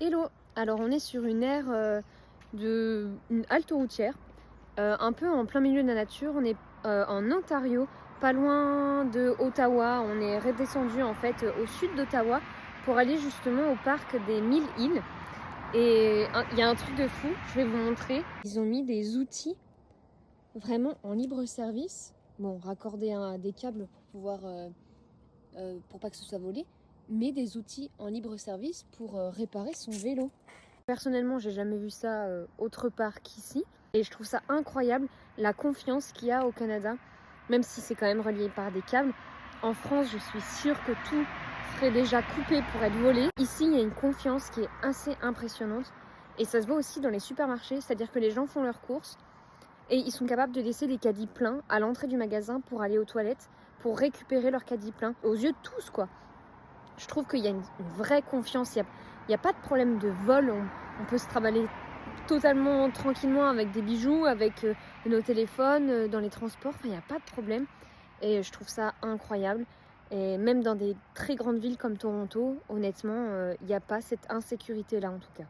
Hello! Alors on est sur une aire une halte routière, un peu en plein milieu de la nature. On est en Ontario, pas loin de Ottawa. On est redescendu en fait au sud d'Ottawa pour aller justement au parc des 1000 îles. Et il y a un truc de fou, je vais vous montrer. Ils ont mis des outils vraiment en libre service. Bon, raccordés à des câbles pour pouvoir pour pas que ce soit volé, mais des outils en libre service pour réparer son vélo. Personnellement, j'ai jamais vu ça autre part qu'ici, et je trouve ça incroyable la confiance qu'il y a au Canada, même si c'est quand même relié par des câbles. En France, je suis sûre que tout serait déjà coupé pour être volé. Ici, il y a une confiance qui est assez impressionnante, et ça se voit aussi dans les supermarchés, c'est-à-dire que les gens font leurs courses et ils sont capables de laisser des caddies pleins à l'entrée du magasin pour aller aux toilettes, pour récupérer leur caddie plein, aux yeux de tous, quoi. Je trouve qu'il y a une vraie confiance, il n'y a pas de problème de vol, on peut se travailler totalement tranquillement avec des bijoux, avec nos téléphones, dans les transports, enfin, il n'y a pas de problème. Et je trouve ça incroyable. Et même dans des très grandes villes comme Toronto, honnêtement, il n'y a pas cette insécurité-là en tout cas.